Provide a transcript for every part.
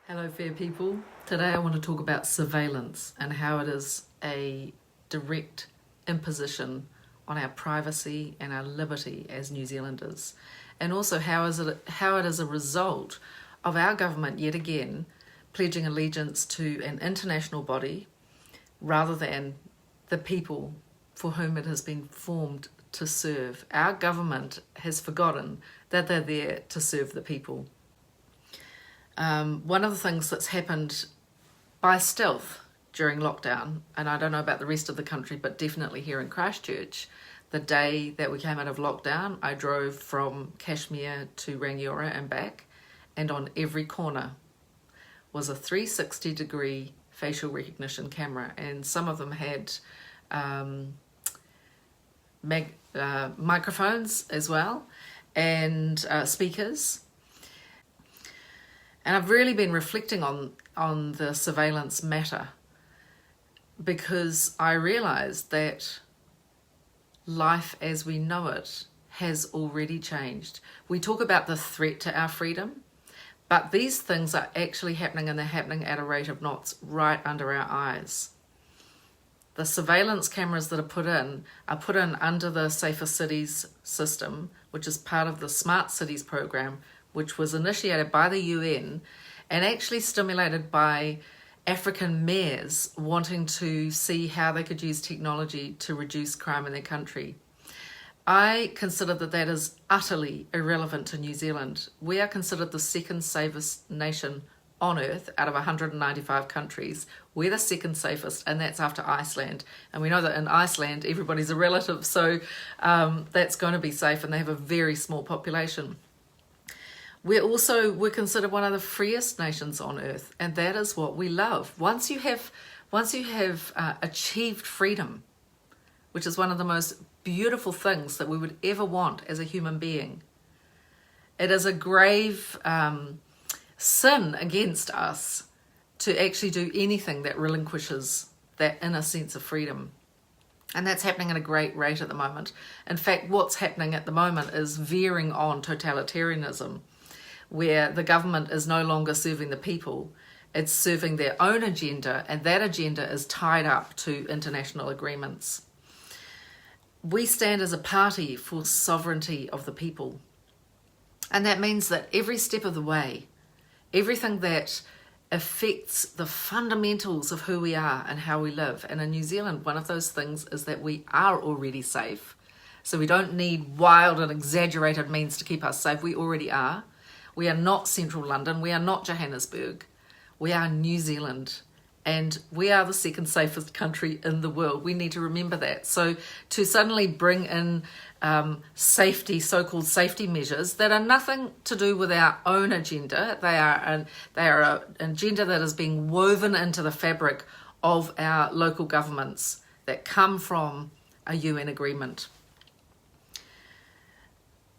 Hello, fair people. Today I want to talk about surveillance and how it is a direct imposition on our privacy and our liberty as New Zealanders, and also how it is a result of our government yet again pledging allegiance to an international body rather than the people for whom it has been formed to serve. Our government has forgotten that they're there to serve the people. One of the things that's happened by stealth during lockdown, and I don't know about the rest of the country, but definitely here in Christchurch, the day that we came out of lockdown, I drove from Cashmere to Rangiora and back, and on every corner was a 360-degree facial recognition camera, and some of them had microphones as well, and speakers. And I've really been reflecting on the surveillance matter because I realised that life as we know it has already changed. We talk about the threat to our freedom, but these things are actually happening, and they're happening at a rate of knots right under our eyes. The surveillance cameras that are put in under the Safer Cities system, which is part of the Smart Cities program, which was initiated by the UN and actually stimulated by African mayors wanting to see how they could use technology to reduce crime in their country. I consider that is utterly irrelevant to New Zealand. We are considered the second safest nation on earth out of 195 countries. We're the second safest, and that's after Iceland. And we know that in Iceland, everybody's a relative, so that's going to be safe, and they have a very small population. We're considered one of the freest nations on earth, and that is what we love. Once you have achieved freedom, which is one of the most beautiful things that we would ever want as a human being, it is a grave sin against us to actually do anything that relinquishes that inner sense of freedom. And that's happening at a great rate at the moment. In fact, what's happening at the moment is veering on totalitarianism, where the government is no longer serving the people, it's serving their own agenda, and that agenda is tied up to international agreements. We stand as a party for sovereignty of the people, and that means that every step of the way, everything that affects the fundamentals of who we are and how we live, and in New Zealand, one of those things is that we are already safe, so we don't need wild and exaggerated means to keep us safe. We already are. We are not central London, we are not Johannesburg, we are New Zealand, and we are the second safest country in the world. We need to remember that. So to suddenly bring in so-called safety measures that are nothing to do with our own agenda, they are an agenda that is being woven into the fabric of our local governments that come from a UN agreement.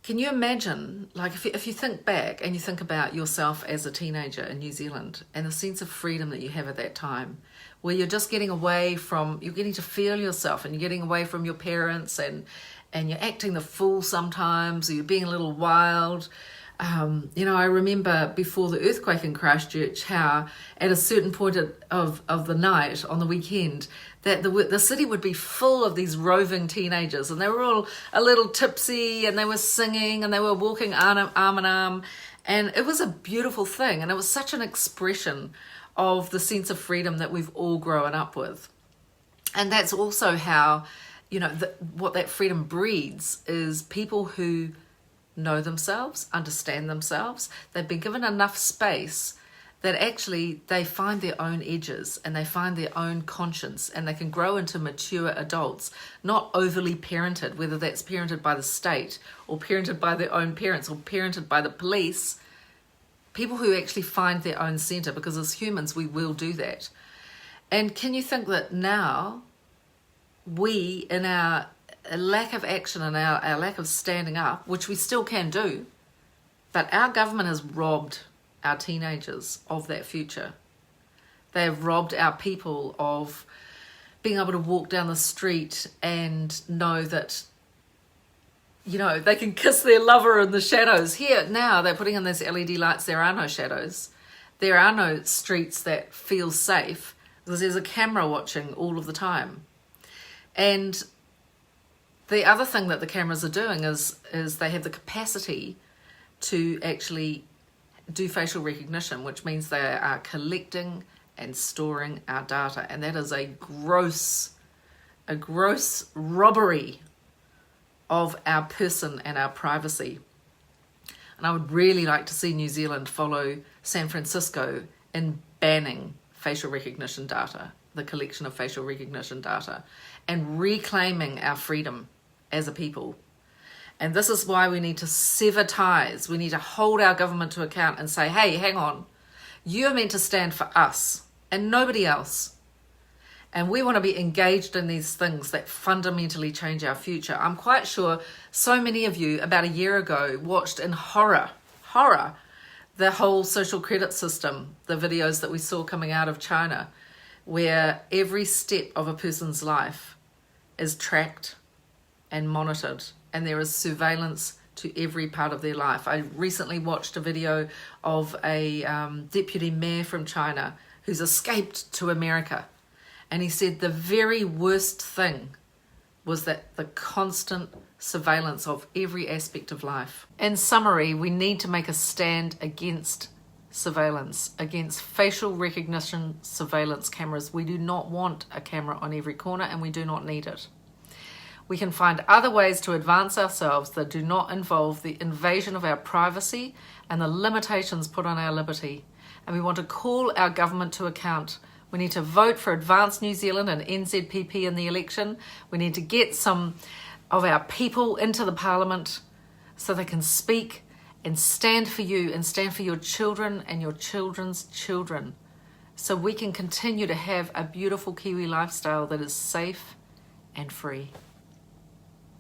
Can you imagine, like if you think back and you think about yourself as a teenager in New Zealand and the sense of freedom that you have at that time, where you're just getting to feel yourself, and you're getting away from your parents, and you're acting the fool sometimes, or you're being a little wild. I remember before the earthquake in Christchurch how at a certain point of the night on the weekend that the city would be full of these roving teenagers, and they were all a little tipsy, and they were singing, and they were walking arm in arm, and it was a beautiful thing, and it was such an expression of the sense of freedom that we've all grown up with. And that's also how, what that freedom breeds is people who know themselves, understand themselves. They've been given enough space that actually they find their own edges and they find their own conscience, and they can grow into mature adults, not overly parented, whether that's parented by the state or parented by their own parents or parented by the police. People who actually find their own centre, because as humans we will do that. And can you think that now we, in our lack of action and our lack of standing up, which we still can do, but our government has robbed our teenagers of that future. They have robbed our people of being able to walk down the street and know that, they can kiss their lover in the shadows. Here, now, they're putting in these LED lights, there are no shadows. there are no streets that feel safe because there's a camera watching all of the time. And the other thing that the cameras are doing is they have the capacity to actually do facial recognition, which means they are collecting and storing our data. And that is a gross robbery of our person and our privacy. And I would really like to see New Zealand follow San Francisco in banning facial recognition data, the collection of facial recognition data, and reclaiming our freedom as a people. And this is why we need to sever ties. We need to hold our government to account and say, hey, hang on, you're meant to stand for us and nobody else. And we want to be engaged in these things that fundamentally change our future. I'm quite sure so many of you about a year ago watched in horror, the whole social credit system, the videos that we saw coming out of China, where every step of a person's life is tracked and monitored, and there is surveillance to every part of their life. I recently watched a video of a deputy mayor from China who's escaped to America. And he said the very worst thing was that the constant surveillance of every aspect of life. In summary, we need to make a stand against surveillance, against facial recognition surveillance cameras. We do not want a camera on every corner, and we do not need it. We can find other ways to advance ourselves that do not involve the invasion of our privacy and the limitations put on our liberty. And we want to call our government to account. We need to vote for Advance New Zealand and NZPP in the election. We need to get some of our people into the parliament so they can speak and stand for you and stand for your children and your children's children, so we can continue to have a beautiful Kiwi lifestyle that is safe and free.